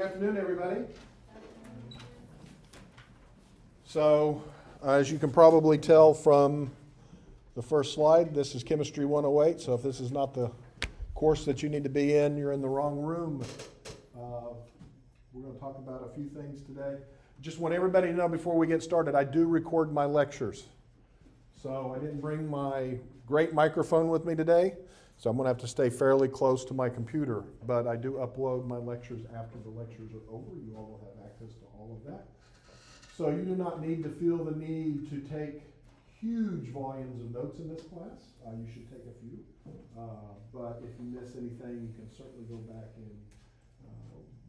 afternoon, everybody. So, as you can probably tell from the first slide, this is Chemistry 108. So if this is not the course that you need to be in, you're in the wrong room. We're going to talk about a few things today. Just want everybody to know before we get started, I do record my lectures. So I didn't bring my great microphone with me today, so I'm going to have to stay fairly close to my computer. But I do upload my lectures after the lectures are over. You all will have access to all of that. So you do not need to feel the need to take huge volumes of notes in this class. You should take a few. But if you miss anything, you can certainly go back and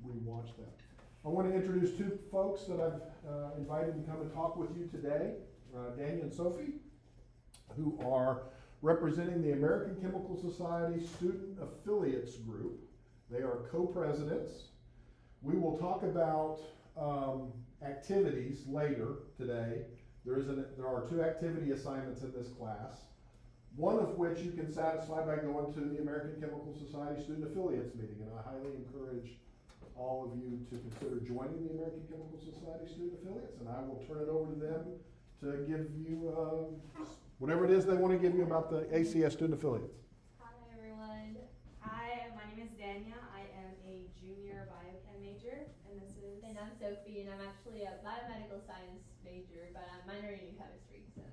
re-watch that. I want to introduce two folks that I've invited to come and talk with you today, Daniel and Sophie, who are representing the American Chemical Society Student Affiliates Group. They are co-presidents. We will talk about activities later today. There are two activity assignments in this class, one of which you can satisfy by going to the American Chemical Society Student Affiliates meeting, and I highly encourage all of you to consider joining the American Chemical Society Student Affiliates, and I will turn it over to them to give you whatever it is they want to give you about the ACS Student Affiliates. Hi everyone. My name is Dania. I am a junior biochem major, and this is... And I'm Sophie, and I'm actually a biomedical science major, but I'm minoring in chemistry, so...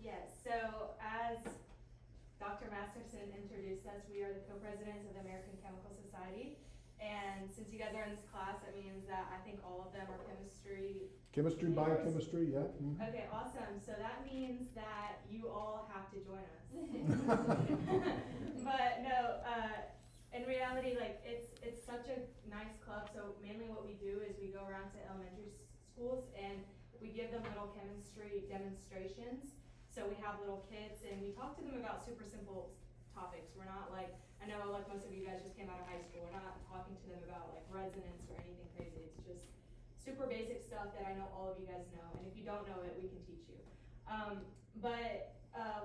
Yes, so as Dr. Masterson introduced us, we are the co-presidents of the American Chemical Society. And since you guys are in this class, that means that I think all of them are chemistry. Chemistry, biochemistry, yeah. Mm-hmm. Okay, awesome. So that means that you all have to join us. But no, in reality, like it's such a nice club. So mainly what we do is we go around to elementary schools and we give them little chemistry demonstrations. So we have little kids and we talk to them about super simple topics. We're not like, I know like most of you guys just came out of high school. We're not talking to them about like resonance or anything crazy. It's just super basic stuff that I know all of you guys know. And if you don't know it, we can teach you.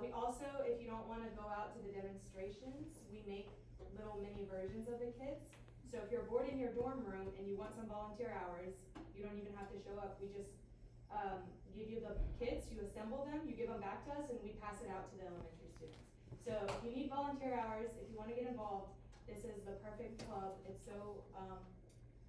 We also, if you don't want to go out to the demonstrations, we make little mini versions of the kids. So if you're bored in your dorm room and you want some volunteer hours, you don't even have to show up. We just give you the kits, you assemble them, you give them back to us, and we pass it out to the elementary students. So if you need volunteer hours, if you want to get involved, this is the perfect club. It's so,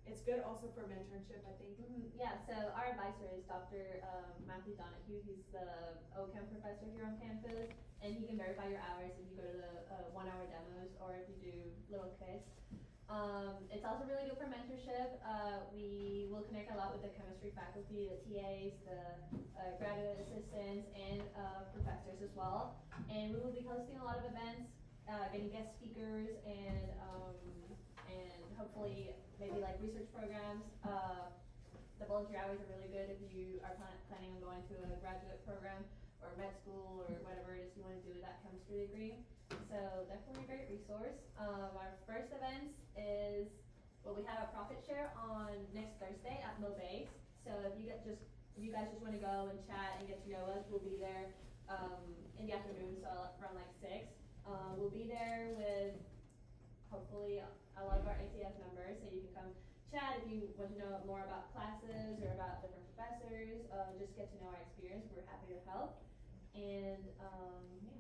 it's good also for mentorship, I think. Yeah, so our advisor is Dr. Matthew Donahue. He's the OChem professor here on campus, and he can verify your hours if you go to the 1-hour demos or if you do little kits. It's also really good for mentorship. We will connect a lot with the chemistry faculty, the TAs, the graduate assistants, and professors as well. And we will be hosting a lot of events, getting guest speakers, and hopefully maybe like research programs. The volunteer hours are really good if you are planning on going to a graduate program or med school or whatever it is you want to do with that chemistry degree. So definitely a great resource. Our first event is, we have a profit share on next Thursday at Mill Base. So if you guys just want to go and chat and get to know us, we'll be there in the afternoon, so around like 6. We'll be there with hopefully a lot of our ACS members, so you can come chat if you want to know more about classes or about different professors. Just get to know our experience. We're happy to help. And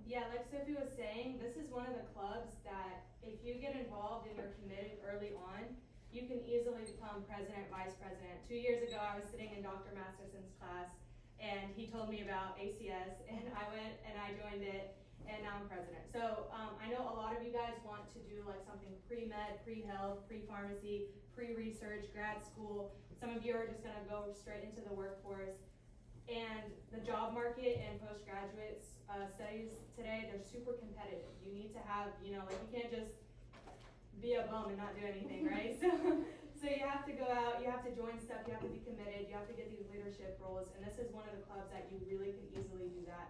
yeah, like Sophie was saying, this is one of the clubs that if you get involved and you're committed early on, you can easily become president, vice president. 2 years ago, I was sitting in Dr. Masterson's class, and he told me about ACS, and I went and I joined it, and now I'm president. So I know a lot of you guys want to do like something pre-med, pre-health, pre-pharmacy, pre-research, grad school. Some of you are just gonna go straight into the workforce. And the job market and postgraduate studies today, they're super competitive. You need to have, like you can't just be a bum and not do anything, right? So you have to go out, you have to join stuff, you have to be committed, you have to get these leadership roles. And this is one of the clubs that you really can easily do that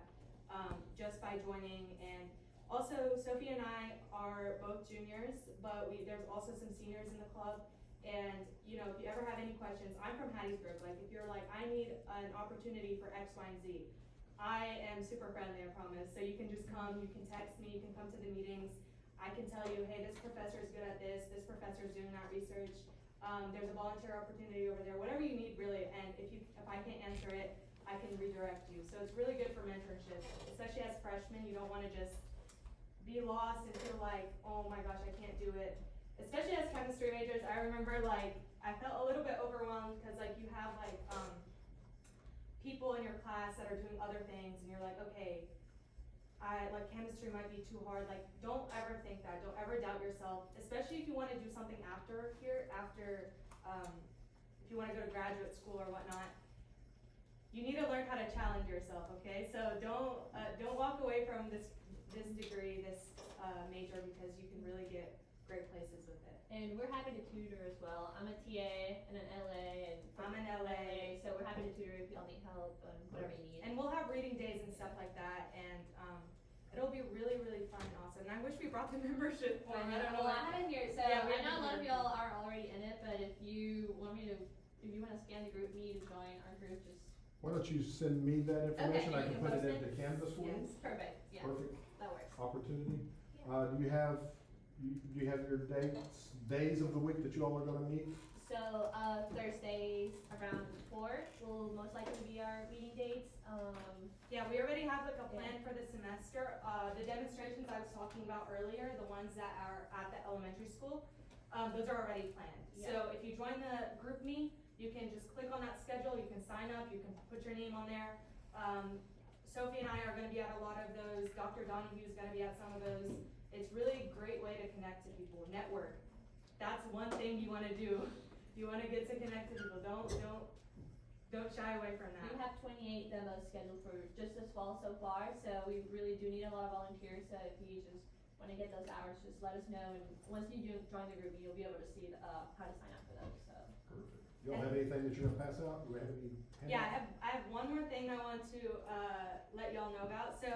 just by joining. And also, Sophie and I are both juniors, but there's also some seniors in the club. And, if you ever have any questions, I'm from Hattiesburg. Like, if you're like, I need an opportunity for X, Y, and Z, I am super friendly, I promise. So you can just come, you can text me, you can come to the meetings. I can tell you, hey, this professor is good at this professor is doing that research. There's a volunteer opportunity over there, whatever you need really, and if I can't answer it, I can redirect you. So it's really good for mentorship, especially as freshmen. You don't wanna just be lost and feel like, oh my gosh, I can't do it. Especially as chemistry majors, I remember like, I felt a little bit overwhelmed because like you have like, people in your class that are doing other things and you're like, okay, like chemistry might be too hard. Like, don't ever think that. Don't ever doubt yourself, especially if you want to do something after here, if you want to go to graduate school or whatnot. You need to learn how to challenge yourself, okay? So don't walk away from this degree, this major, because you can really get great places with it. And we're happy to tutor as well. I'm a TA and an LA, and I'm an LA. so we're happy to tutor if y'all need help and whatever you need. And we'll have reading days and stuff like that, and it'll be really, really fun and awesome. And I wish we brought the membership form. I don't know. Well, I have it here, so Yeah, we I know a have lot of it. y'all are already in it, but if you want to scan the group me to join our group, just Why don't you send me that information? Okay, I you can can put it post it? into Canvas for you. Yes. perfect. Yeah, Perfect that works. opportunity. Yeah. Do you have your days of the week that you all are gonna meet? So Thursdays around 4 will most likely be our meeting dates. Yeah, we already have like a plan for the semester. The demonstrations I was talking about earlier, the ones that are at the elementary school, those are already planned. Yeah. So if you join the GroupMe, you can just click on that schedule, you can sign up, you can put your name on there. Sophie and I are gonna be at a lot of those, Dr. Donahue is gonna be at some of those. It's really a great way to connect to people, network. That's one thing you wanna do. You wanna get to connect to people, don't shy away from that. We have 28 demos scheduled for just this fall so far, so we really do need a lot of volunteers. So if you just want to get those hours, just let us know. And once you do join the group, you'll be able to see how to sign up for those. So. Perfect. Y'all have anything that you're gonna pass out? Do we have any? Yeah, I have one more thing I want to let y'all know about. So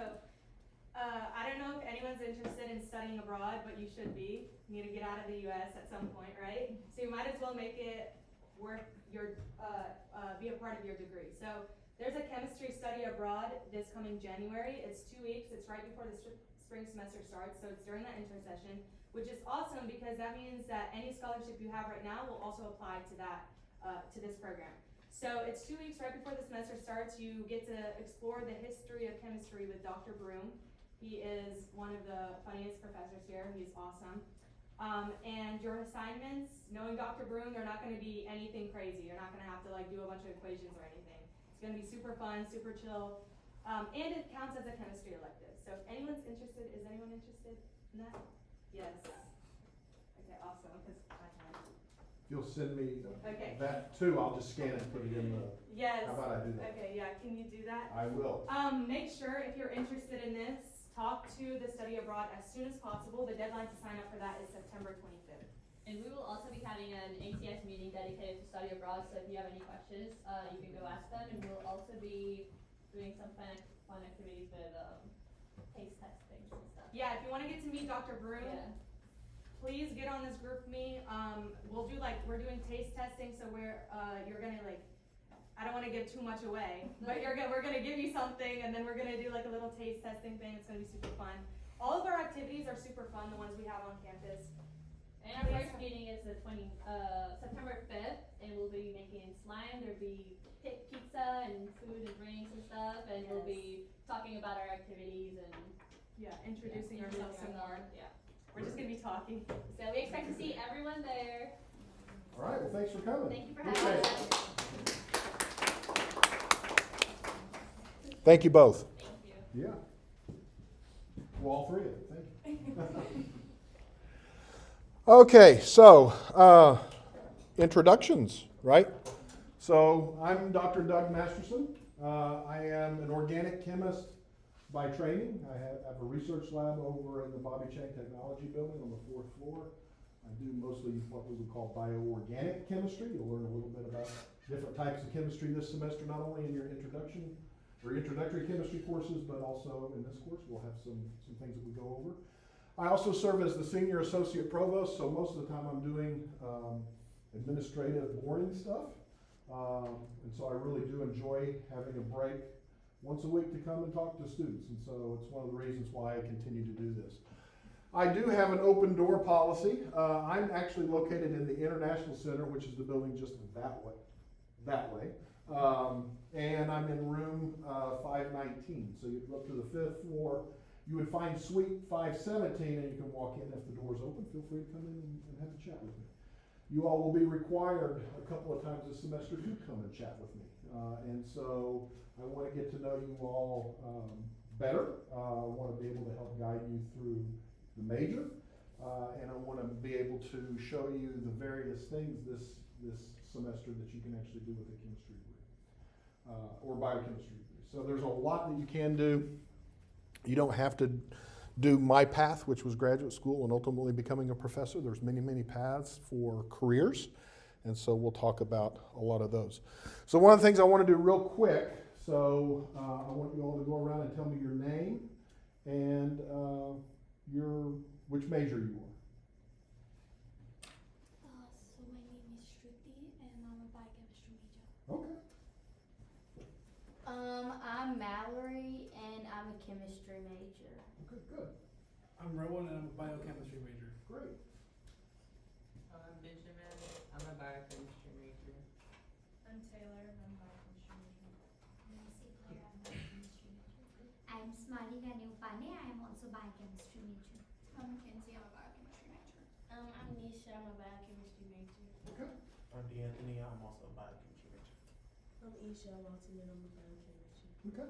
I don't know if anyone's interested in studying abroad, but you should be. You need to get out of the U.S. at some point, right? So you might as well make it worth your be a part of your degree. So there's a chemistry study abroad this coming January. It's 2 weeks. It's right before the spring semester starts. So it's during that intersession, which is awesome because that means that any scholarship you have right now will also apply to that to this program. So it's 2 weeks right before the semester starts. You get to explore the history of chemistry with Dr. Broom. He is one of the funniest professors here. He's awesome. And your assignments, knowing Dr. Broom, they're not going to be anything crazy. You're not going to have to like do a bunch of equations or anything. It's going to be super fun, super chill, and it counts as a chemistry elective. So if anyone's interested, is anyone interested in that? Yes. Okay, awesome. Because I can. If you'll send me Okay. that too, I'll just scan it and put it in the, Yes. how about I do that? Okay, yeah. Can you do that? I will. Make sure if you're interested in this, talk to the study abroad as soon as possible. The deadline to sign up for that is September 25th. And we will also be having an ACS meeting dedicated to study abroad. So if you have any questions, you can go ask them. And we'll also be doing some fun activities with taste testings and stuff. Yeah, if you want to get to meet Dr. Broom, Yeah. please get on this GroupMe. We'll do we're doing taste testing, so you're gonna I don't want to give too much away, but we're gonna give you something, and then we're gonna do like a little taste testing thing. It's gonna be super fun. All of our activities are super fun, the ones we have on campus. And our first meeting is the September 5th, and we'll be making slime. There'll be pizza and food and drinks and stuff, and we'll be talking about our activities and Introducing ourselves some more. Yeah. We're just gonna be talking. So we expect to see everyone there. All right, well, thanks for coming. Thank you for Appreciate having it. us. Thank you both. Thank you. Yeah. Well, all three of you, thank you. Okay, so introductions, right? So I'm Dr. Doug Masterson. I am an organic chemist by training. I have a research lab over in the Bobby Chang Technology Building on the 4th floor. I do mostly what we would call bioorganic chemistry. You'll learn a little bit about different types of chemistry this semester, not only in your introduction or introductory chemistry courses, but also in this course we'll have some things that we go over. I also serve as the Senior Associate Provost, so most of the time I'm doing administrative boring stuff. And so I really do enjoy having a break once a week to come and talk to students, and so it's one of the reasons why I continue to do this. I do have an open door policy. I'm actually located in the International Center, which is the building just that way. And I'm in room 519. So you go up to the 5th floor. You would find suite 517, and you can walk in. If the door's open, feel free to come in and have a chat with me. You all will be required a couple of times this semester to come and chat with me. And so I want to get to know you all better. I want to be able to help guide you through the major. And I want to be able to show you the various things this semester that you can actually do with a chemistry degree or biochemistry degree. So there's a lot that you can do. You don't have to do my path, which was graduate school and ultimately becoming a professor. There's many, many paths for careers. And so we'll talk about a lot of those. So one of the things I want to do real quick, so I want you all to go around and tell me your name and which major you are. So my name is Shruti and I'm a biochemistry major. Okay. I'm Mallory and I'm a chemistry major. Okay, good. I'm Rowan and I'm a biochemistry major. Great. I'm Benjamin. I'm a biochemistry major. I'm Taylor, I'm biochemistry major. I'm Claire, I'm a biochemistry major. I'm Smarika Neupane, I am also biochemistry major. I'm Kenzie, I'm a biochemistry major. I'm Nisha, I'm a biochemistry major. Okay. I'm D'Anthony, I'm also a biochemistry major. I'm Isha Walton and I'm a biochemistry. Okay.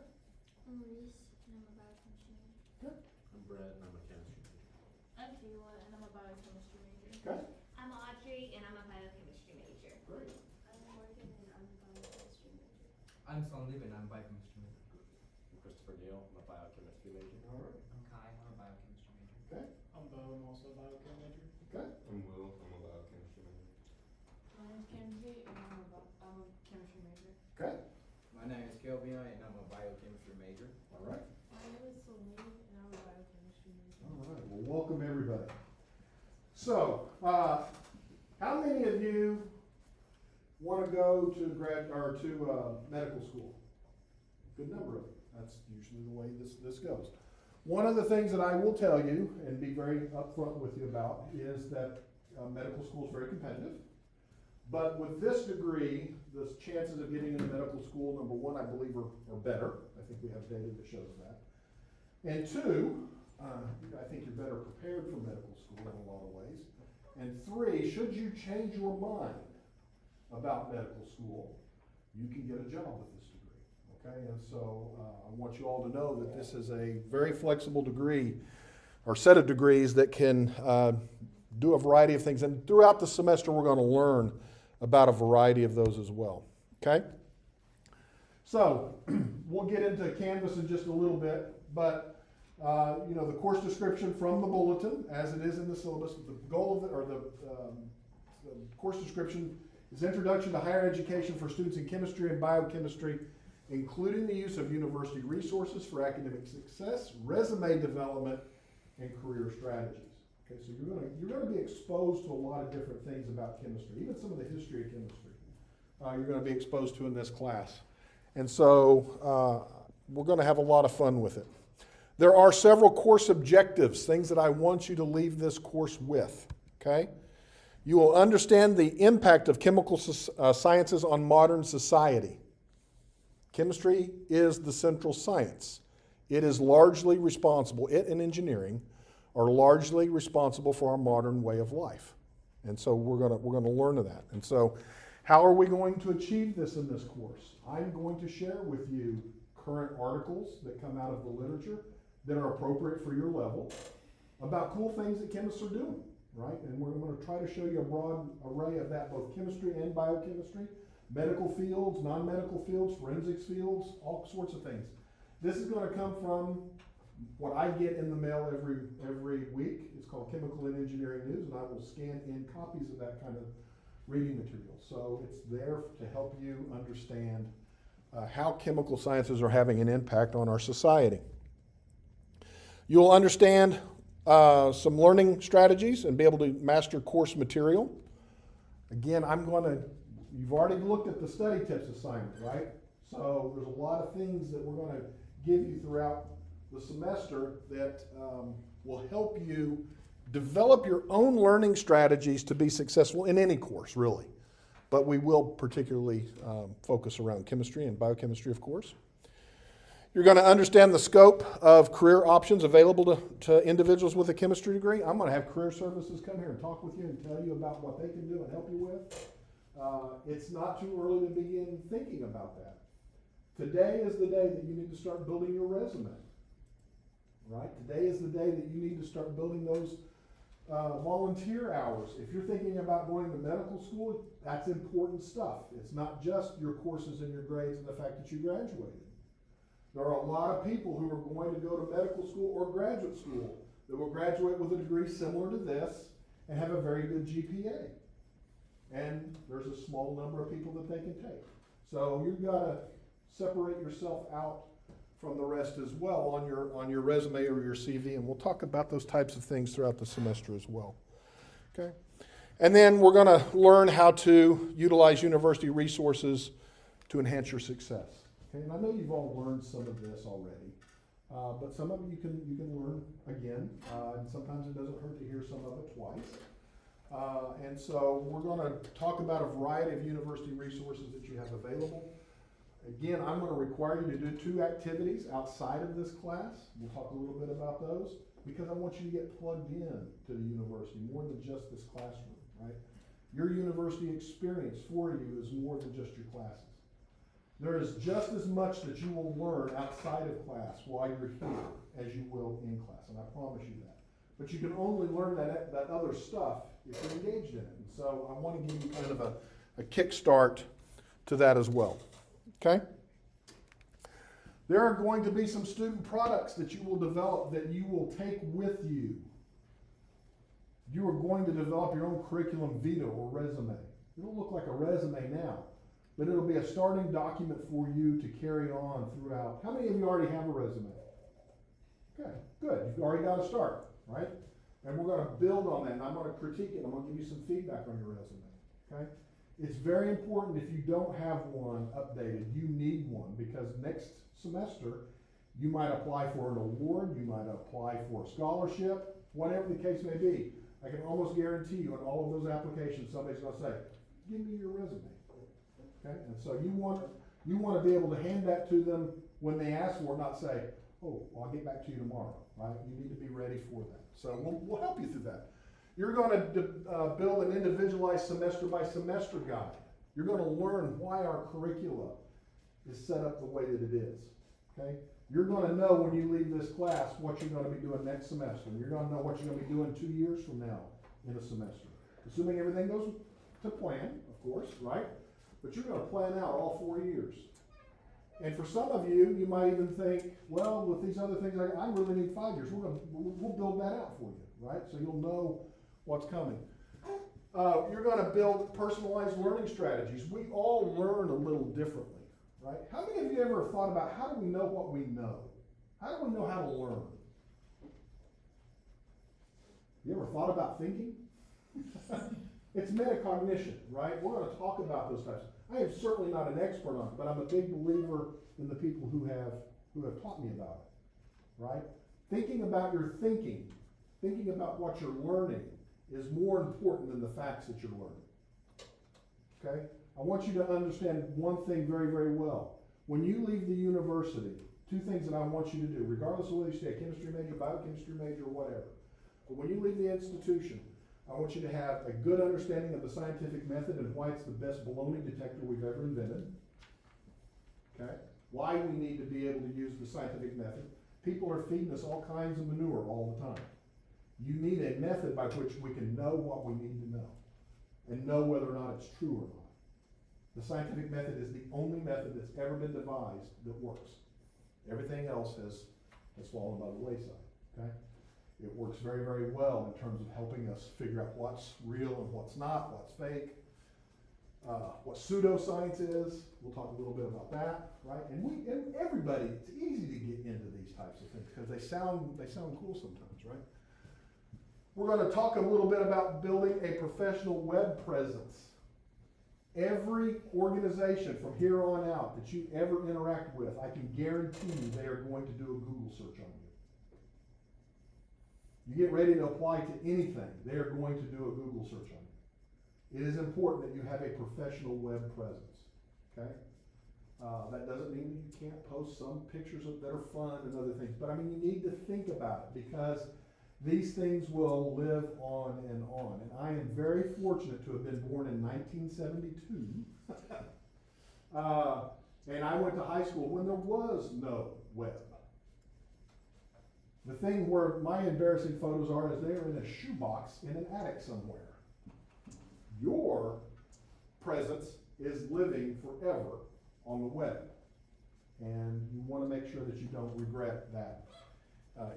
I'm Maurice and I'm a biochemistry major. I'm Brett and I'm a chemistry major. I'm Kayla and I'm a biochemistry major. Okay. I'm Audrey and I'm a biochemistry major. Great. I'm Morgan and I'm a biochemistry major. I'm Sonliv and I'm a biochemistry major. I'm Christopher Neal, I'm a biochemistry major. All right. I'm Kai. I'm a biochemistry major. Okay. I'm Bo, I'm also a biochem major. Okay. I'm Will, I'm a biochemistry major. My name's Kenzie and I'm a chemistry major. Okay. My name is Kelvin and I'm a biochemistry major. All right. My name is Sonliv and I'm a biochemistry major. All right. Well, welcome everybody. So, how many of you want to go to medical school? Good number of you. That's usually the way this goes. One of the things that I will tell you and be very upfront with you about is that medical school is very competitive. But with this degree, the chances of getting into medical school, number one, I believe are better. I think we have data that shows that. And two, I think you're better prepared for medical school in a lot of ways. And three, should you change your mind about medical school, you can get a job with this degree, okay? And so I want you all to know that this is a very flexible degree or set of degrees that can do a variety of things. And throughout the semester, we're going to learn about a variety of those as well, okay? So we'll get into Canvas in just a little bit, but the course description from the bulletin, as it is in the syllabus, the goal of the course description is Introduction to Higher Education for Students in Chemistry and Biochemistry, including the use of university resources for academic success, resume development, and career strategies. Okay, so you're going to be exposed to a lot of different things about chemistry, even some of the history of chemistry. You're going to be exposed to in this class. And so we're going to have a lot of fun with it. There are several course objectives, things that I want you to leave this course with, okay? You will understand the impact of chemical sciences on modern society. Chemistry is the central science. It is largely responsible, it and engineering are largely responsible for our modern way of life. And so we're going to learn that. And so how are we going to achieve this in this course? I'm going to share with you current articles that come out of the literature that are appropriate for your level about cool things that chemists are doing, right? And we're going to try to show you a broad array of that, both chemistry and biochemistry, medical fields, non-medical fields, forensics fields, all sorts of things. This is going to come from what I get in the mail every week. It's called Chemical and Engineering News, and I will scan in copies of that kind of reading material. So it's there to help you understand how chemical sciences are having an impact on our society. You'll understand some learning strategies and be able to master course material. Again, you've already looked at the study tips assignment, right? So there's a lot of things that we're going to give you throughout the semester that will help you develop your own learning strategies to be successful in any course, really. But we will particularly focus around chemistry and biochemistry, of course. You're going to understand the scope of career options available to individuals with a chemistry degree. I'm going to have career services come here and talk with you and tell you about what they can do and help you with. It's not too early to begin thinking about that. Today is the day that you need to start building your resume. Right? Today is the day that you need to start building those volunteer hours. If you're thinking about going to medical school, that's important stuff. It's not just your courses and your grades and the fact that you graduated. There are a lot of people who are going to go to medical school or graduate school that will graduate with a degree similar to this and have a very good GPA. And there's a small number of people that they can take. So you've got to separate yourself out from the rest as well on your resume or your CV, and we'll talk about those types of things throughout the semester as well. Okay? And then we're going to learn how to utilize university resources to enhance your success. Okay? And I know you've all learned some of this already, but some of it you can learn again, and sometimes it doesn't hurt to hear some of it twice. And so we're going to talk about a variety of university resources that you have available. Again, I'm going to require you to do 2 activities outside of this class. We'll talk a little bit about those because I want you to get plugged in to the university more than just this classroom, right? Your university experience for you is more than just your classes. There is just as much that you will learn outside of class while you're here as you will in class, and I promise you that. But you can only learn that other stuff if you're engaged in it. And so I want to give you kind of a kickstart to that as well. Okay? There are going to be some student products that you will develop that you will take with you. You are going to develop your own curriculum vitae or resume. It'll look like a resume now, but it'll be a starting document for you to carry on throughout. How many of you already have a resume? Okay, good. You've already got to start, right? And we're going to build on that, and I'm going to critique it. I'm going to give you some feedback on your resume, okay? It's very important if you don't have one updated, you need one, because next semester you might apply for an award, you might apply for a scholarship, whatever the case may be. I can almost guarantee you in all of those applications, somebody's going to say, give me your resume. Okay? And so you want to be able to hand that to them when they ask for it, not say, oh, well, I'll get back to you tomorrow, right? You need to be ready for that. So we'll help you through that. You're going to build an individualized semester by semester guide. You're going to learn why our curricula is set up the way that it is. Okay? You're going to know when you leave this class what you're going to be doing next semester. You're going to know what you're going to be doing 2 years from now in a semester. Assuming everything goes to plan, of course, right? But you're going to plan out all 4 years. And for some of you, you might even think, well, with these other things, I really need 5 years. We'll build that out for you, right? So you'll know what's coming. You're going to build personalized learning strategies. We all learn a little differently, right? How many of you ever thought about how do we know what we know? How do we know how to learn? You ever thought about thinking? It's metacognition, right? We're going to talk about those types. I am certainly not an expert on it, but I'm a big believer in the people who have taught me about it, right? Thinking about your thinking about what you're learning is more important than the facts that you're learning. Okay? I want you to understand one thing very, very well. When you leave the university, 2 things that I want you to do, regardless of whether you stay a chemistry major, biochemistry major, or whatever. But when you leave the institution, I want you to have a good understanding of the scientific method and why it's the best baloney detector we've ever invented. Okay? Why we need to be able to use the scientific method. People are feeding us all kinds of manure all the time. You need a method by which we can know what we need to know and know whether or not it's true or not. The scientific method is the only method that's ever been devised that works. Everything else has fallen by the wayside. Okay? It works very, very well in terms of helping us figure out what's real and what's not, what's fake, what pseudoscience is. We'll talk a little bit about that, right? And everybody, it's easy to get into these types of things because they sound cool sometimes, right? We're going to talk a little bit about building a professional web presence. Every organization from here on out that you ever interact with, I can guarantee you they are going to do a Google search on You get ready to apply to anything, they are going to do a Google search on you. It is important that you have a professional web presence, okay? That doesn't mean that you can't post some pictures that are fun and other things, but I mean, you need to think about it because these things will live on and on. And I am very fortunate to have been born in 1972. And I went to high school when there was no web. The thing where my embarrassing photos are is they are in a shoebox in an attic somewhere. Your presence is living forever on the web. And you want to make sure that you don't regret that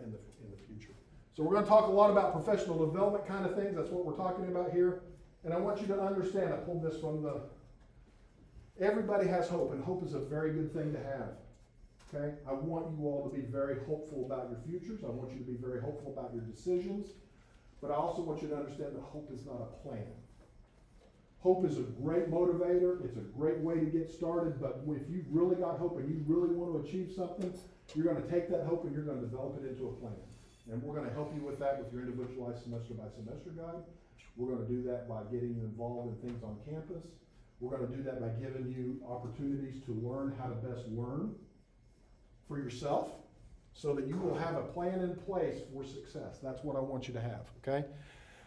in the future. So we're going to talk a lot about professional development kind of things. That's what we're talking about here. And I want you to understand, I pulled this from everybody has hope, and hope is a very good thing to have. Okay? I want you all to be very hopeful about your futures. I want you to be very hopeful about your decisions. But I also want you to understand that hope is not a plan. Hope is a great motivator. It's a great way to get started. But if you've really got hope and you really want to achieve something, you're going to take that hope and you're going to develop it into a plan. And we're going to help you with that with your individualized semester by semester guide. We're going to do that by getting you involved in things on campus. We're going to do that by giving you opportunities to learn how to best learn for yourself so that you will have a plan in place for success. That's what I want you to have, okay?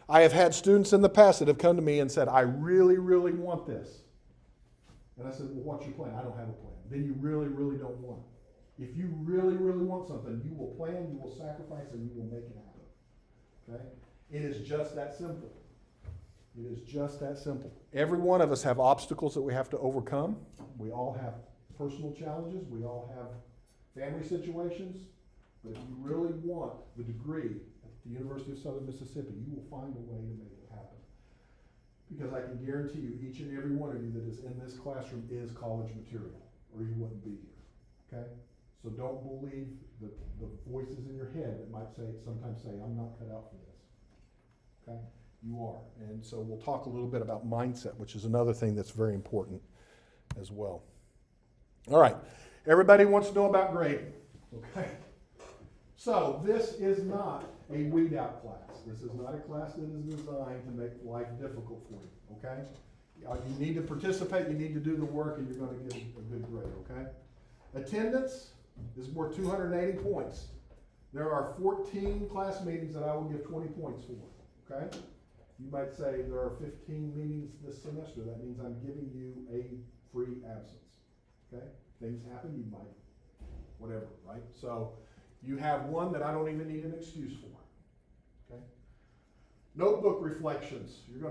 I have had students in the past that have come to me and said, I really, really want this. And I said, well, what's your plan? I don't have a plan. Then you really, really don't want it. If you really, really want something, you will plan, you will sacrifice, and you will make it happen. Okay? It is just that simple. It is just that simple. Every one of us have obstacles that we have to overcome. We all have personal challenges. We all have family situations. But if you really want the degree at the University of Southern Mississippi, you will find a way to make it happen. Because I can guarantee you, each and every one of you that is in this classroom is college material, or you wouldn't be here. Okay? So don't believe the voices in your head that might sometimes say, I'm not cut out for this. Okay? You are. And so we'll talk a little bit about mindset, which is another thing that's very important as well. All right. Everybody wants to know about grading. Okay? So this is not a weed out class. This is not a class that is designed to make life difficult for you. Okay? You need to participate, you need to do the work, and you're going to get a good grade. Okay? Attendance is worth 280 points. There are 14 class meetings that I will give 20 points for, okay? You might say there are 15 meetings this semester. That means I'm giving you a free absence, okay? Things happen, you might, whatever, right? So you have one that I don't even need an excuse for, okay? Notebook reflections. You're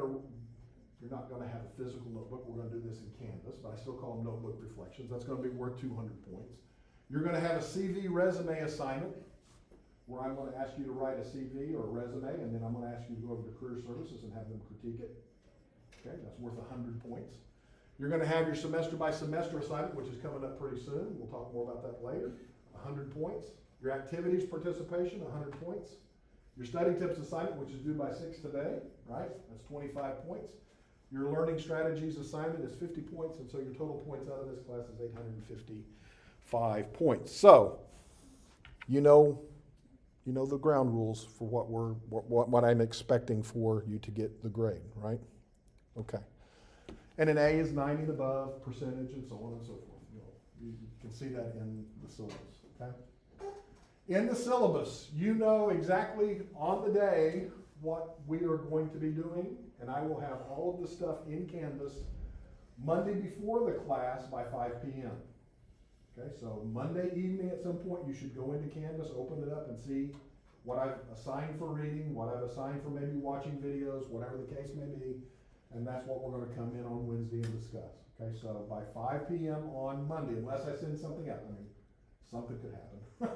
not going to have a physical notebook. We're going to do this in Canvas, but I still call them notebook reflections. That's going to be worth 200 points. You're going to have a CV resume assignment where I'm going to ask you to write a CV or a resume, and then I'm going to ask you to go over to Career Services and have them critique it. Okay, that's worth 100 points. You're going to have your semester by semester assignment, which is coming up pretty soon. We'll talk more about that later. 100 points. Your activities participation, 100 points. Your study tips assignment, which is due by 6 today, right? That's 25 points. Your learning strategies assignment is 50 points, and so your total points out of this class is 855 points. So, you know the ground rules for what I'm expecting for you to get the grade, right? Okay. And an A is 90 and above, percentage, and so on and so forth. You can see that in the syllabus, okay? In the syllabus, you know exactly on the day what we are going to be doing, and I will have all of the stuff in Canvas Monday before the class by 5 p.m. Okay, so Monday evening at some point, you should go into Canvas, open it up, and see what I've assigned for reading, what I've assigned for maybe watching videos, whatever the case may be, and that's what we're going to come in on Wednesday and discuss. Okay, so by 5 p.m. on Monday, unless I send something out, I mean, something could happen.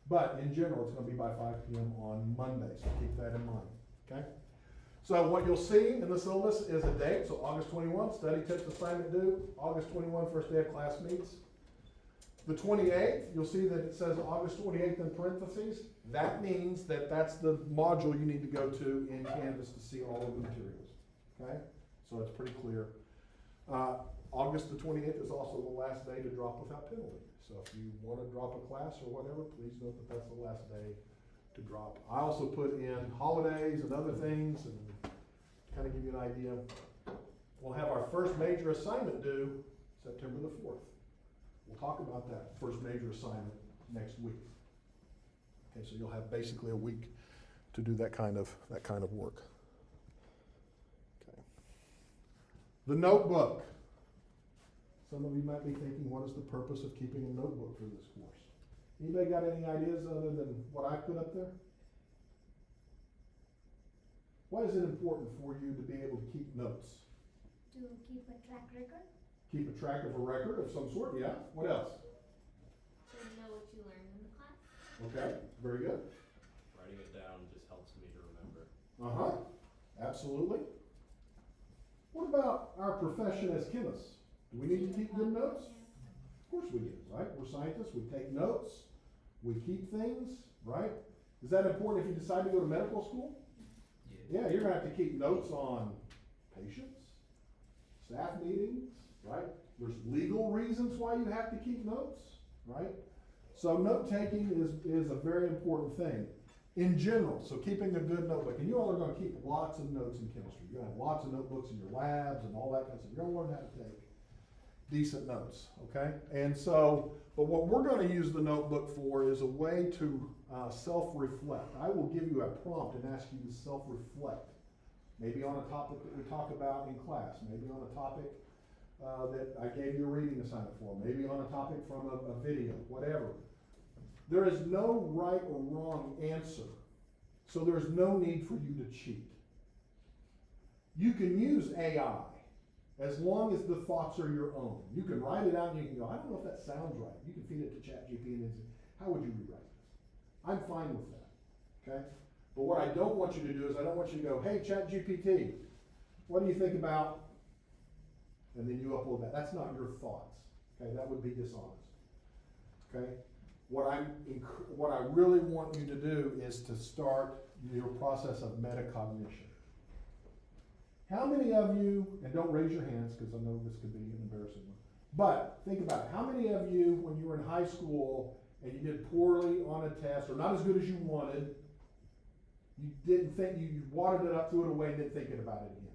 But in general, it's going to be by 5 p.m. on Monday, so keep that in mind. Okay? So what you'll see in the syllabus is a date, so August 21, study tips assignment due, August 21, first day of class meets. The 28th, you'll see that it says August 28th in parentheses. That means that that's the module you need to go to in Canvas to see all of the materials. Okay? So it's pretty clear. August the 28th is also the last day to drop without penalty. So if you want to drop a class or whatever, please note that that's the last day to drop. I also put in holidays and other things and kind of give you an idea. We'll have our first major assignment due September the 4th. We'll talk about that first major assignment next week. Okay, so you'll have basically a week to do that kind of work. Okay. The notebook. Some of you might be thinking, what is the purpose of keeping a notebook for this course? Anybody got any ideas other than what I put up there? Why is it important for you to be able to keep notes? To keep a track record. Keep a track of a record of some sort, yeah. What else? So you know what you learned in the class. Okay, very good. Writing it down just helps me to remember. Uh-huh, absolutely. What about our profession as chemists? Do we need to keep good notes? Of course we do, right? We're scientists, we take notes, we keep things, right? Is that important if you decide to go to medical school? Yeah, you're gonna have to keep notes on patients, staff meetings, right? There's legal reasons why you have to keep notes, right? So note taking is a very important thing in general. So keeping a good notebook, and you all are gonna keep lots of notes in chemistry. You're gonna have lots of notebooks in your labs and all that kind of stuff. You're gonna learn how to take decent notes, okay? And so, but what we're gonna use the notebook for is a way to self-reflect. I will give you a prompt and ask you to self-reflect. Maybe on a topic that we talk about in class, maybe on a topic that I gave you a reading assignment for, maybe on a topic from a video, whatever. There is no right or wrong answer, so there's no need for you to cheat. You can use AI as long as the thoughts are your own. You can write it out and you can go, I don't know if that sounds right. You can feed it to ChatGPT and then say, how would you rewrite this? I'm fine with that, okay? But what I don't want you to do is I don't want you to go, hey, ChatGPT, what do you think about? And then you upload that. That's not your thoughts, okay? That would be dishonest, okay? What I really want you to do is to start your process of metacognition. How many of you, and don't raise your hands because I know this could be an embarrassing one, but think about it. How many of you, when you were in high school and you did poorly on a test or not as good as you wanted, you didn't think, you wadded it up, threw it away, and didn't think about it again?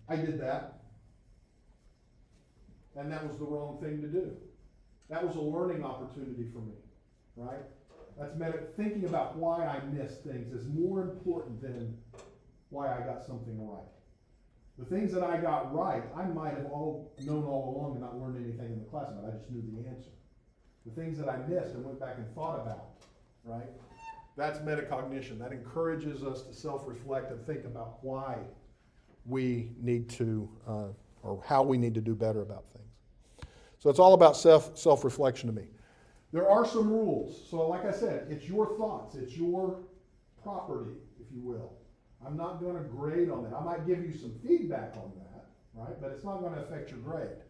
I did that. And that was the wrong thing to do. That was a learning opportunity for me, right? That's thinking about why I missed things is more important than why I got something right. The things that I got right, I might have known all along and not learned anything in the class about. I just knew the answer. The things that I missed and went back and thought about, right? That's metacognition. That encourages us to self-reflect and think about why we need to, or how we need to do better about things. So it's all about self-reflection to me. There are some rules. So like I said, it's your thoughts. It's your property, if you will. I'm not going to grade on that. I might give you some feedback on that, right? But it's not going to affect your grade.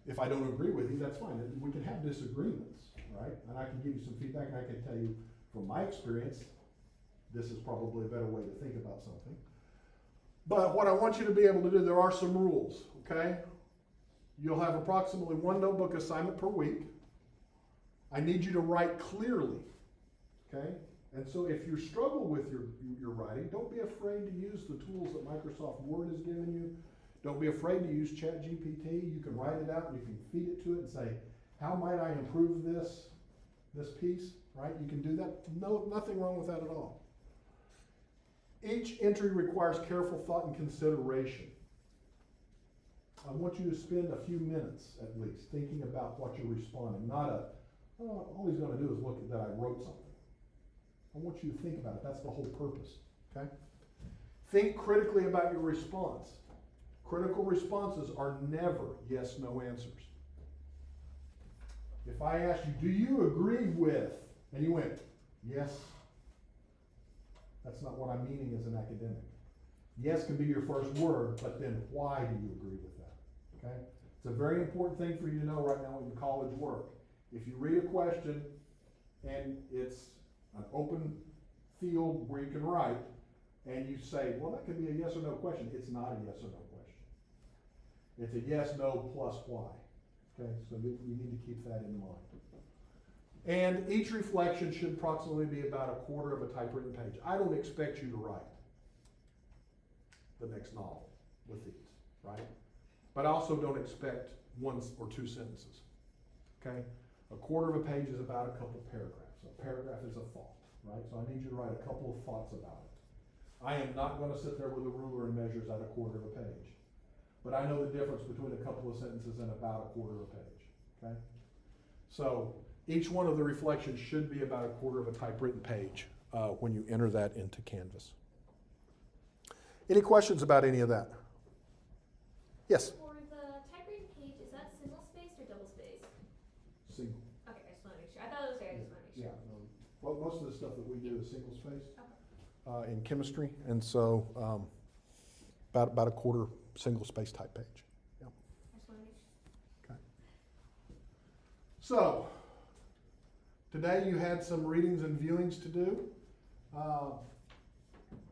If I don't agree with you, that's fine. We can have disagreements, right? And I can give you some feedback and I can tell you from my experience, this is probably a better way to think about something. But what I want you to be able to do, there are some rules, okay? You'll have approximately one notebook assignment per week. I need you to write clearly, okay? And so if you struggle with your writing, don't be afraid to use the tools that Microsoft Word has given you. Don't be afraid to use ChatGPT. You can write it out and you can feed it to it and say, how might I improve this piece, right? You can do that. No, nothing wrong with that at all. Each entry requires careful thought and consideration. I want you to spend a few minutes at least thinking about what you're responding, not all he's going to do is look at that I wrote something. I want you to think about it. That's the whole purpose, okay? Think critically about your response. Critical responses are never yes, no answers. If I asked you, do you agree with, and you went, yes, that's not what I'm meaning as an academic. Yes can be your first word, but then why do you agree with that, okay? It's a very important thing for you to know right now in college work. If you read a question and it's an open field where you can write, and you say, well, that could be a yes or no question. It's not a yes or no question. It's a yes, no, plus why. Okay, so you need to keep that in mind. And each reflection should approximately be about a quarter of a typewritten page. I don't expect you to write the next novel with these, right? But I also don't expect one or two sentences, okay? A quarter of a page is about a couple paragraphs. A paragraph is a thought, right? So I need you to write a couple of thoughts about it. I am not gonna sit there with a ruler and measures out a quarter of a page. But I know the difference between a couple of sentences and about a quarter of a page, okay? So each one of the reflections should be about a quarter of a typewritten page when you enter that into Canvas. Any questions about any of that? Yes? For the typewritten page, is that single spaced or double spaced? Single. Okay, I just want to make sure. I thought it was there, I just want to make Yeah, sure. no. Well, most of the stuff that we do is single spaced Okay. in chemistry, and so about a quarter single space type page. Yeah. I just want to make sure. Okay. So today you had some readings and viewings to do.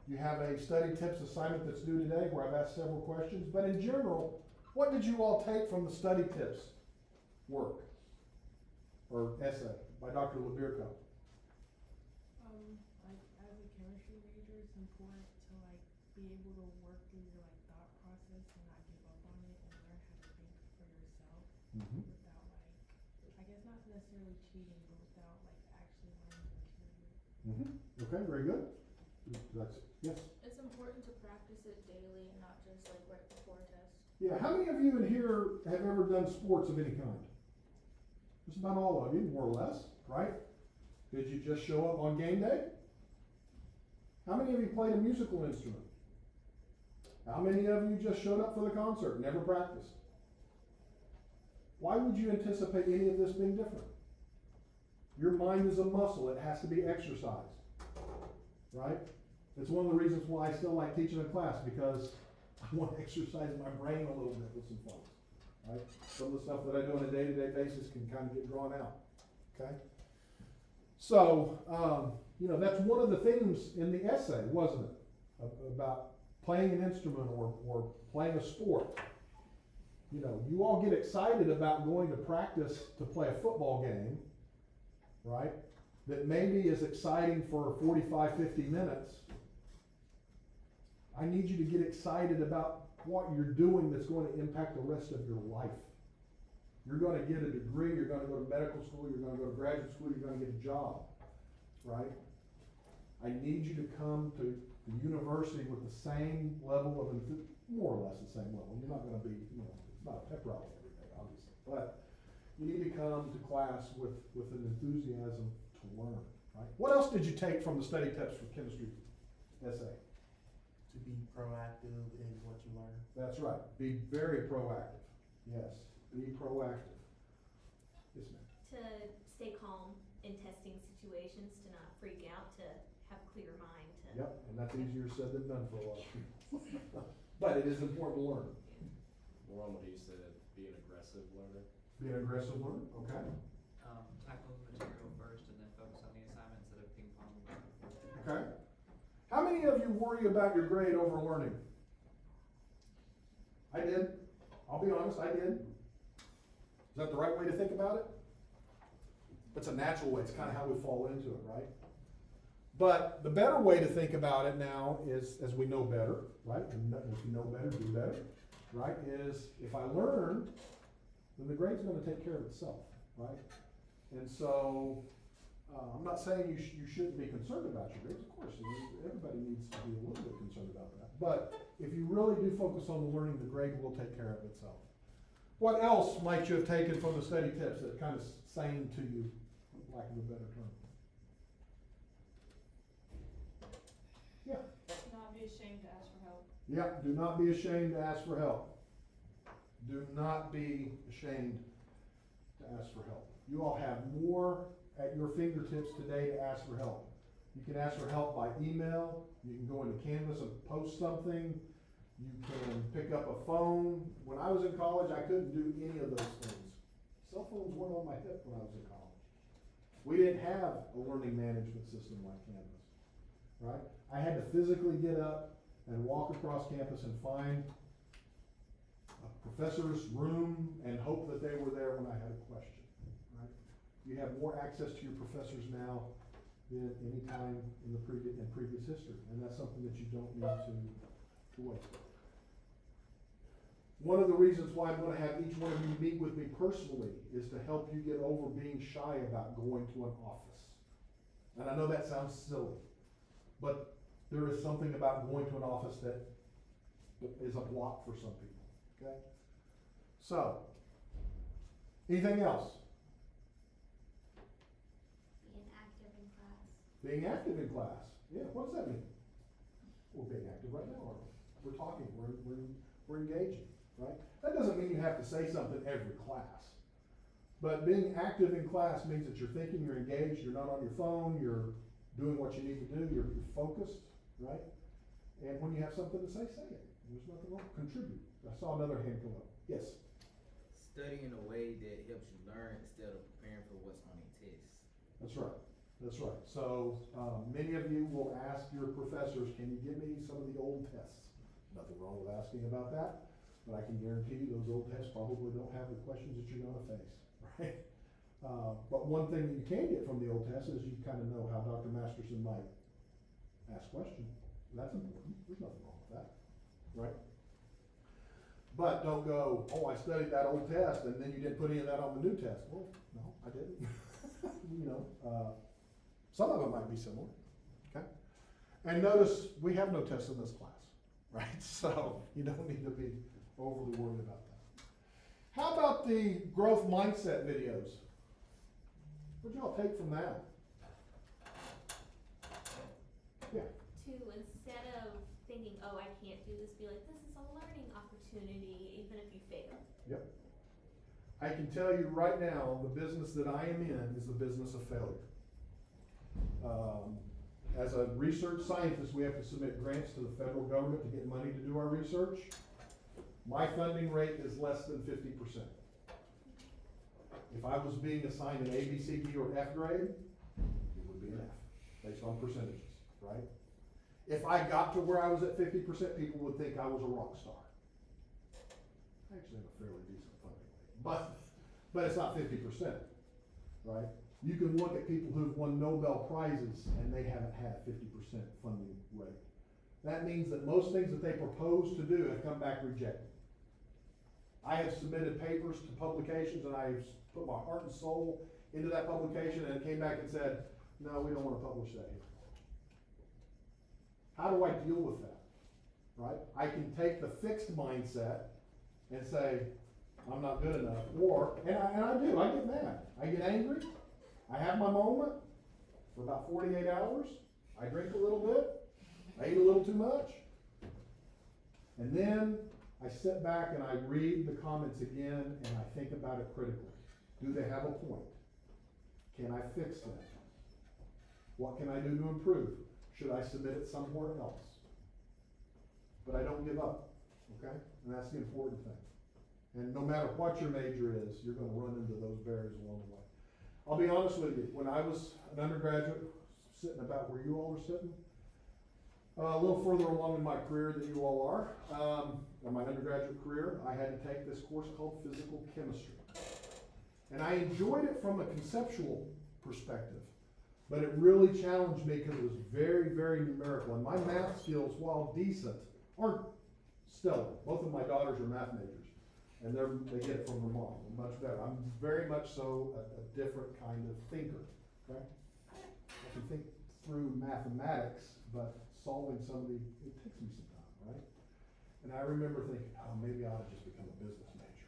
You have a study tips assignment that's due today where I've asked several questions, but in general, what did you all take from the study tips work or essay by Dr. Labirko? Like as a chemistry major, it's important to like be able to work through your like thought process and not give up on it and learn how to think for yourself without like, I guess not necessarily cheating, but without like actually learning the material. Okay, very good. That's, yes? It's important to practice it daily and not just like right before a test. Yeah, how many of you in here have ever done sports of any kind? Just about all of you, more or less, right? Did you just show up on game day? How many of you played a musical instrument? How many of you just showed up for the concert, never practiced? Why would you anticipate any of this being different? Your mind is a muscle, it has to be exercised, right? It's one of the reasons why I still like teaching a class, because I want to exercise my brain a little bit with some folks, right? Some of the stuff that I do on a day-to-day basis can kind of get drawn out, okay? So, that's one of the themes in the essay, wasn't it? About playing an instrument or playing a sport. You all get excited about going to practice to play a football game, right? That maybe is exciting for 45, 50 minutes. I need you to get excited about what you're doing that's going to impact the rest of your life. You're going to get a degree, you're going to go to medical school, you're going to go to graduate school, you're going to get a job, right? I need you to come to the university with the same level of more or less the same level. You're not going to be, it's not a pep rally every day, obviously, but you need to come to class with an enthusiasm to learn, right? What else did you take from the study tips for chemistry essay? To be proactive in what you learn. That's right. Be very proactive. Yes, be proactive. Yes, ma'am. To stay calm in testing situations, to not freak out, to have a clear mind. Yep, and that's easier said than done for a lot of people. But it is important to learn. More on what you said, be an aggressive learner. Be an aggressive learner, okay? Tackle the material first and then focus on the assignment instead of ping pong. Okay. How many of you worry about your grade over learning? I did. I'll be honest, I did. Is that the right way to think about it? It's a natural way. It's kind of how we fall into it, right? But the better way to think about it now is, as we know better, right? And if you know better, do better, right? Is if I learn, then the grade's going to take care of itself, right? And so, I'm not saying you shouldn't be concerned about your grades. Of course, everybody needs to be a little bit concerned about that. But if you really do focus on the learning, the grade will take care of itself. What else might you have taken from the study tips that kind of sang to you, for lack of a better term? Yeah. Not be ashamed to ask for help. Yeah, do not be ashamed to ask for help. Do not be ashamed to ask for help. You all have more at your fingertips today to ask for help. You can ask for help by email. You can go into Canvas and post something. You can pick up a phone. When I was in college, I couldn't do any of those things. Cell phones weren't on my hip when I was in college. We didn't have a learning management system like Canvas, right? I had to physically get up and walk across campus and find a professor's room and hope that they were there when I had a question, right? You have more access to your professors now than any time in the previous history, and that's something that you don't need to waste. One of the reasons why I'm gonna have each one of you meet with me personally is to help you get over being shy about going to an office. And I know that sounds silly, but there is something about going to an office that is a block for some people, okay? So, anything else? Being active in class. Being active in class, yeah, what does that mean? We're being active right now, aren't we? We're talking, we're engaging, right? That doesn't mean you have to say something every class. But being active in class means that you're thinking, you're engaged, you're not on your phone, you're doing what you need to do, you're focused, right? And when you have something to say it. There's nothing wrong, contribute. I saw another hand come up, yes? Study in a way that helps you learn instead of preparing for what's on a test. That's right, that's right. So, many of you will ask your professors, can you give me some of the old tests? Nothing wrong with asking about that, but I can guarantee you those old tests probably don't have the questions that you're gonna face, right? But one thing that you can get from the old tests is you kind of know how Dr. Masterson might ask questions. That's important, there's nothing wrong with that, right? But don't go, oh, I studied that old test and then you didn't put any of that on the new test. Well, no, I didn't. You know, some of it might be similar, okay? And notice, we have no tests in this class, right? So you don't need to be overly worried about that. How about the growth mindset videos? What'd y'all take from that? Yeah. To instead of thinking, oh, I can't do this, be like, this is a learning opportunity, even if you fail. Yep. I can tell you right now, the business that I am in is the business of failure. As a research scientist, we have to submit grants to the federal government to get money to do our research. My funding rate is less than 50%. If I was being assigned an A, B, C, D, or F grade, it would be an F, based on percentages, right? If I got to where I was at 50%, people would think I was a rock star. I actually have a fairly decent funding rate, but it's not 50%, right? You can look at people who've won Nobel Prizes and they haven't had 50% funding rate. That means that most things that they propose to do have come back rejected. I have submitted papers to publications and I've put my heart and soul into that publication and it came back and said, no, we don't want to publish that here. How do I deal with that, right? I can take the fixed mindset and say, I'm not good enough, or, and I do, I get mad, I get angry, I have my moment for about 48 hours, I drink a little bit, I eat a little too much, and then I sit back and I read the comments again and I think about it critically. Do they have a point? Can I fix them? What can I do to improve? Should I submit it somewhere else? But I don't give up, okay? And that's the important thing. And no matter what your major is, you're gonna run into those barriers along the way. I'll be honest with you, when I was an undergraduate, sitting about where you all are sitting, a little further along in my career than you all are, in my undergraduate career, I had to take this course called physical chemistry. And I enjoyed it from a conceptual perspective, but it really challenged me because it was very, very numerical. And my math skills, while decent, aren't stellar. Both of my daughters are math majors, and they get it from their mom, much better. I'm very much so a different kind of thinker, okay? I can think through mathematics, but solving some of it takes me some time, right? And I remember thinking, oh, maybe I ought to just become a business major.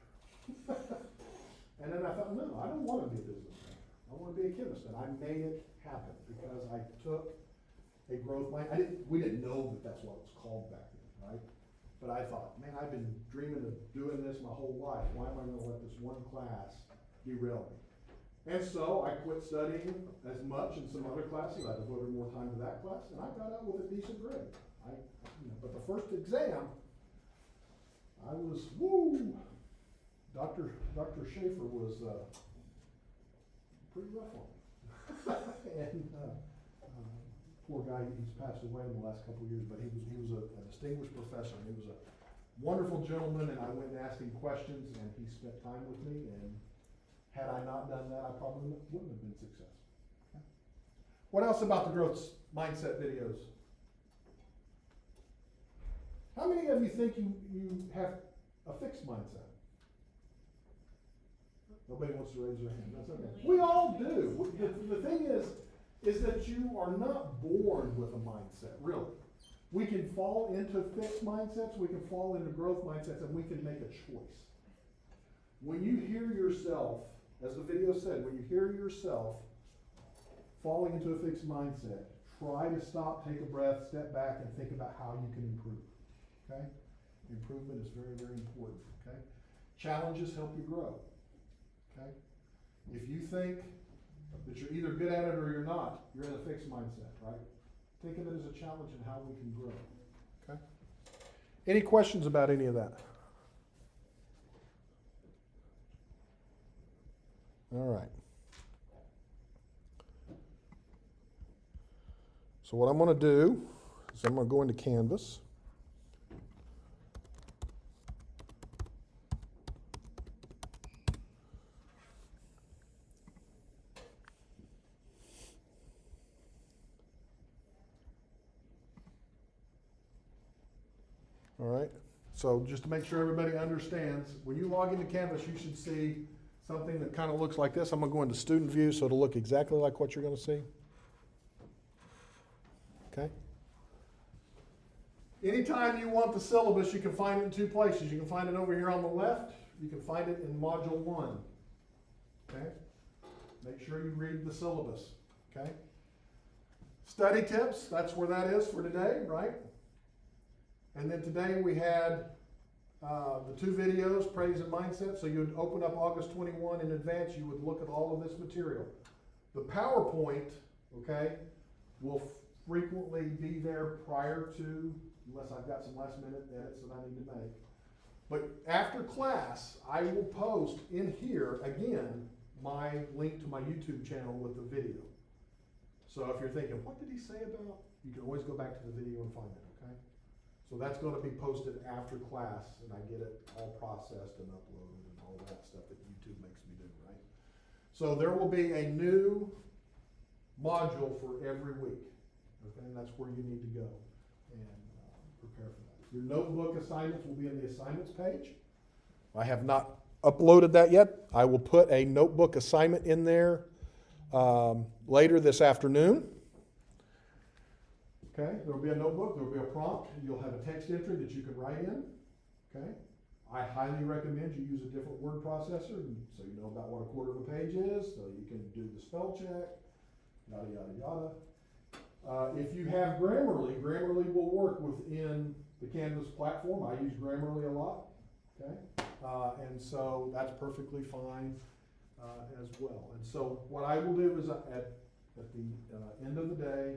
And then I thought, no, I don't want to be a business major. I want to be a chemist, and I made it happen because I took a growth mind. We didn't know that that's what it was called back then, right? But I thought, man, I've been dreaming of doing this my whole life. Why am I going to let this one class derail me? And so I quit studying as much in some other classes. I devoted more time to that class, and I got out with a decent grade. But the first exam, I was, woo! Dr. Schaefer was pretty rough on me. And poor guy, he's passed away in the last couple of years, but he was a distinguished professor, and he was a wonderful gentleman, and I went and asked him questions, and he spent time with me and Had I not done that, I probably wouldn't have been successful. Okay? What else about the growth mindset videos? How many of you think you have a fixed mindset? Nobody wants to raise their hand. That's okay. We all do. The thing is that you are not born with a mindset, really. We can fall into fixed mindsets, we can fall into growth mindsets, and we can make a choice. When you hear yourself, as the video said, when you hear yourself falling into a fixed mindset, try to stop, take a breath, step back, and think about how you can improve. Okay? Improvement is very, very important. Okay? Challenges help you grow. Okay? If you think that you're either good at it or you're not, you're in a fixed mindset, right? Think of it as a challenge and how we can grow. Okay? Any questions about any of that? All right. So what I'm going to do is I'm going to go into Canvas. All right, so just to make sure everybody understands, when you log into Canvas, you should see something that kind of looks like this. I'm going to go into student view so it'll look exactly like what you're going to see. Okay? Anytime you want the syllabus, you can find it in two places. You can find it over here on the left. You can find it in Module 1. Okay? Make sure you read the syllabus. Okay? Study tips, that's where that is for today, right? And then today we had the two videos, Praise and Mindset. So you'd open up August 21 in advance. You would look at all of this material. The PowerPoint, okay, will frequently be there prior to, unless I've got some last minute edits that I need to make. But after class, I will post in here, again, my link to my YouTube channel with the video. So if you're thinking, what did he say about? You can always go back to the video and find it, okay? So that's going to be posted after class, and I get it all processed and uploaded and all that stuff that YouTube makes me do, right? So there will be a new module for every week, okay? And that's where you need to go and prepare for that. Your notebook assignments will be in the assignments page. I have not uploaded that yet. I will put a notebook assignment in there later this afternoon. Okay, there will be a notebook, there will be a prompt, you'll have a text entry that you can write in, okay? I highly recommend you use a different word processor so you know about what a quarter of a page is, so you can do the spell check, yada, yada, yada. If you have Grammarly, Grammarly will work within the Canvas platform. I use Grammarly a lot, okay? And so that's perfectly fine as well. And so what I will do is at the end of the day,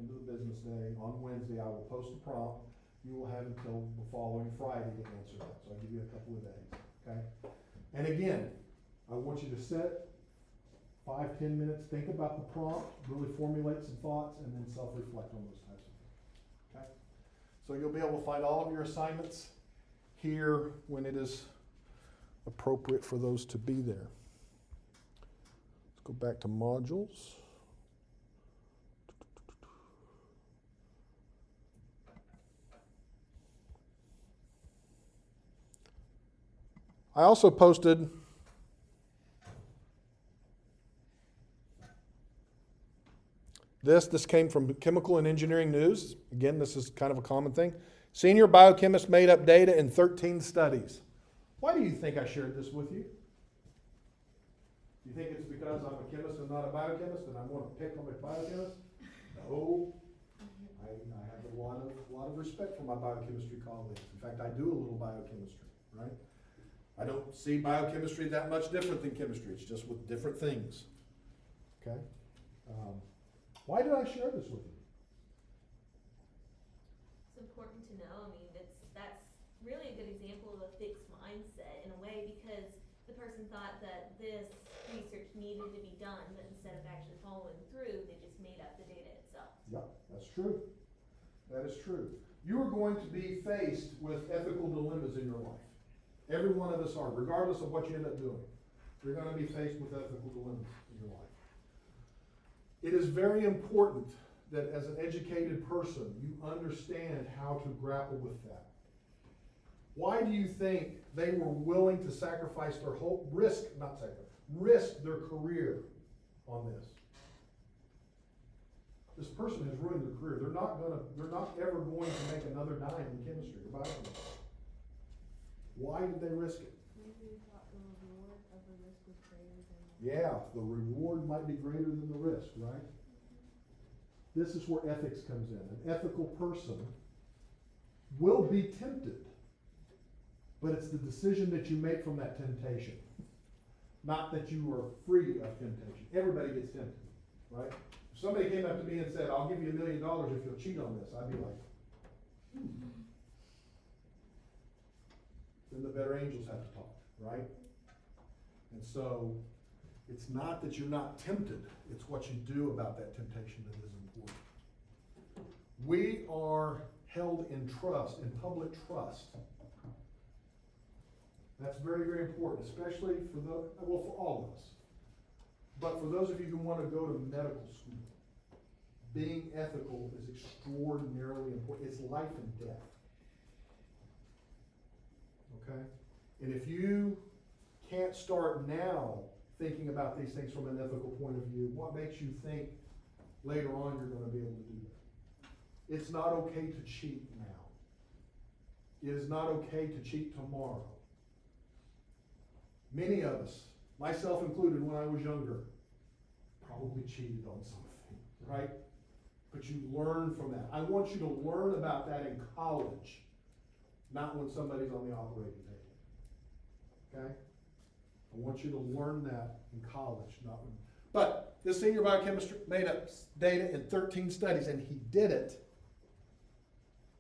end of the business day, on Wednesday, I will post a prompt. You will have until the following Friday to answer that. So I'll give you a couple of days, okay? And again, I want you to set 5-10 minutes, think about the prompt, really formulate some thoughts, and then self-reflect on those types of things, okay? So you'll be able to find all of your assignments here when it is appropriate for those to be there. Let's go back to modules. I also posted this came from Chemical and Engineering News. Again, this is kind of a common thing. Senior biochemist made up data in 13 studies. Why do you think I shared this with you? Do you think it's because I'm a chemist and not a biochemist and I want to pick on a biochemist? No. I have a lot of respect for my biochemistry colleagues. In fact, I do a little biochemistry, right? I don't see biochemistry that much different than chemistry. It's just with different things. Okay? Why did I share this with you? It's important to know. I mean, that's really a good example of a fixed mindset in a way, because the person thought that this research needed to be done, but instead of actually following through, they just made up the data itself. Yeah, that's true. That is true. You are going to be faced with ethical dilemmas in your life. Every one of us are, regardless of what you end up doing. You're gonna be faced with ethical dilemmas in your life. It is very important that as an educated person, you understand how to grapple with that. Why do you think they were willing to sacrifice their whole, risk their career on this? This person has ruined their career. They're not ever going to make another dime in chemistry or biochemistry. Why did they risk it? Maybe they thought the reward of the risk was greater than Yeah, the reward might be greater than the risk, right? This is where ethics comes in. An ethical person will be tempted, but it's the decision that you make from that temptation. Not that you are free of temptation. Everybody gets tempted, right? If somebody came up to me and said, I'll give you $1 million if you'll cheat on this, I'd be like, Then the better angels have to talk, right? And so, it's not that you're not tempted, it's what you do about that temptation that is important. We are held in trust, in public trust. That's very, very important, especially for all of us. But for those of you who want to go to medical school, being ethical is extraordinarily important. It's life and death. Okay? And if you can't start now thinking about these things from an ethical point of view, what makes you think later on you're going to be able to do that? It's not okay to cheat now. It is not okay to cheat tomorrow. Many of us, myself included when I was younger, probably cheated on something, right? But you learn from that. I want you to learn about that in college, not when somebody's on the operating table. Okay? I want you to learn that in college, not when. But this senior biochemist made up data in 13 studies, and he did it.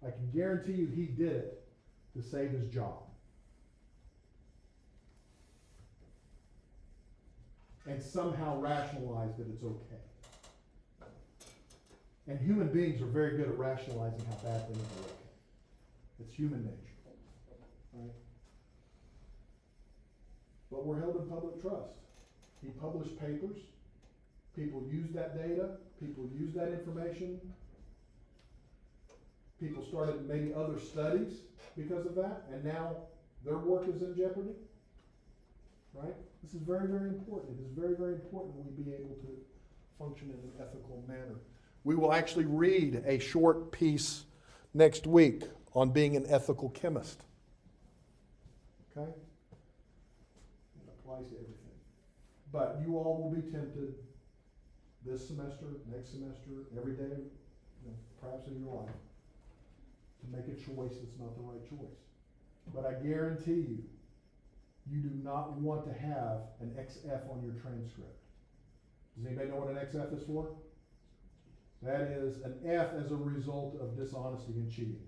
I can guarantee you he did it to save his job. And somehow rationalized that it's okay. And human beings are very good at rationalizing how bad things are okay. It's human nature. Right? But we're held in public trust. He published papers. People used that data. People used that information. People started maybe other studies because of that. And now their work is in jeopardy. Right? This is very, very important. It is very, very important that we be able to function in an ethical manner. We will actually read a short piece next week on being an ethical chemist. Okay? It applies to everything. But you all will be tempted this semester, next semester, every day, perhaps in your life, to make a choice that's not the right choice. But I guarantee you, you do not want to have an XF on your transcript. Does anybody know what an XF is for? That is an F as a result of dishonesty and cheating.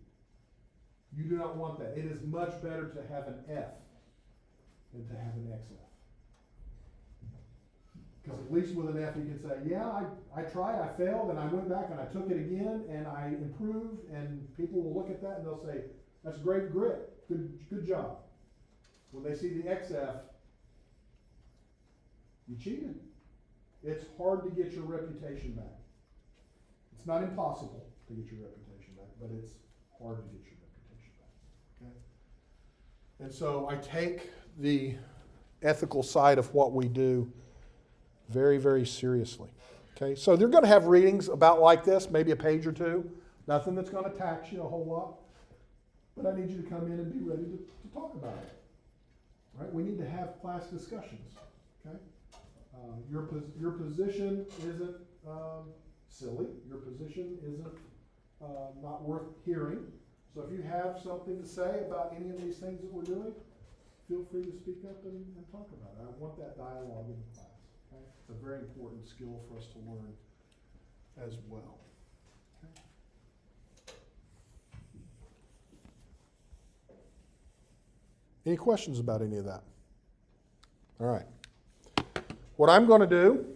You do not want that. It is much better to have an F than to have an XF. Because at least with an F you can say, yeah, I tried, I failed, and I went back and I took it again, and I improved, and people will look at that and they'll say, that's great grit, good job. When they see the XF, you cheated. It's hard to get your reputation back. It's not impossible to get your reputation back, but it's hard to get your reputation back. Okay? And so I take the ethical side of what we do very, very seriously. Okay? So they're going to have readings about like this, maybe a page or two. Nothing that's going to tax you a whole lot. But I need you to come in and be ready to talk about it. Right? We need to have class discussions. Okay? Your position isn't silly. Your position isn't not worth hearing. So if you have something to say about any of these things that we're doing, feel free to speak up and talk about it. I want that dialogue in the class. Okay? It's a very important skill for us to learn as well. Okay? Any questions about any of that? All right. What I'm going to do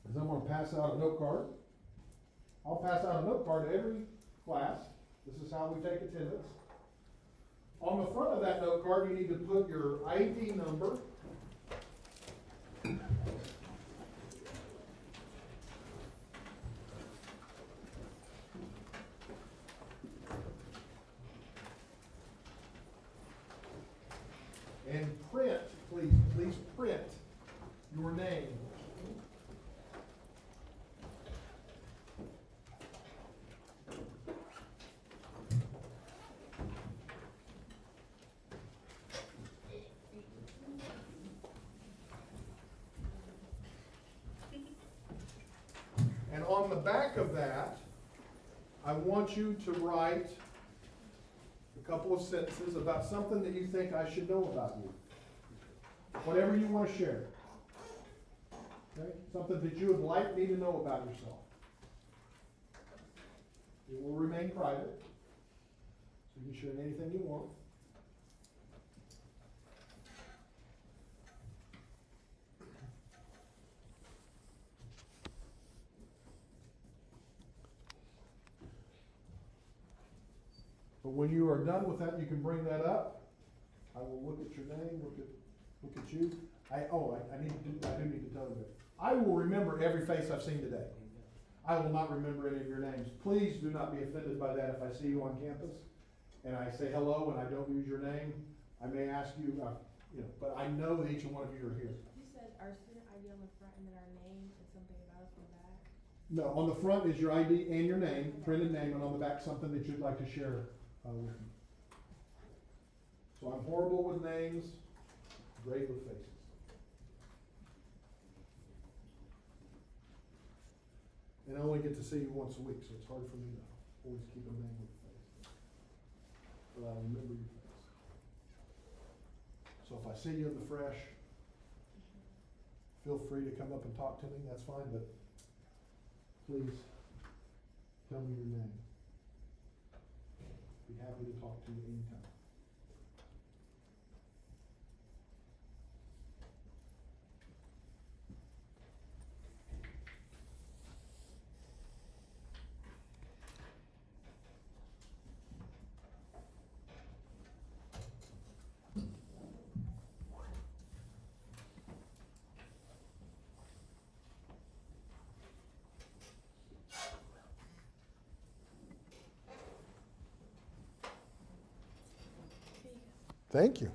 is I'm going to pass out a note card. I'll pass out a note card to every class. This is how we take attendance. On the front of that note card, you need to put your ID number your name. And on the back of that, I want you to write a couple of sentences about something that you think I should know about you. Whatever you want to share. Okay? Something that you would like me to know about yourself. It will remain private. So you can share anything you want. But when you are done with that, you can bring that up. I will look at your name, look at you. I do need to tell you this. I will remember every face I've seen today. I will not remember any of your names. Please do not be offended by that if I see you on campus and I say hello and I don't use your name. I may ask you, but I know that each one of you are here. You said our student ID on the front and then our name and something about us on the back. No, on the front is your ID and your name, printed name, and on the back something that you'd like to share with me. So I'm horrible with names, great with faces. And I only get to see you once a week, so it's hard for me to always keep a name with a face. But I remember your face. So if I see you in the fresh, feel free to come up and talk to me, that's fine, but please tell me your name. Be happy to talk to you anytime. Thank you.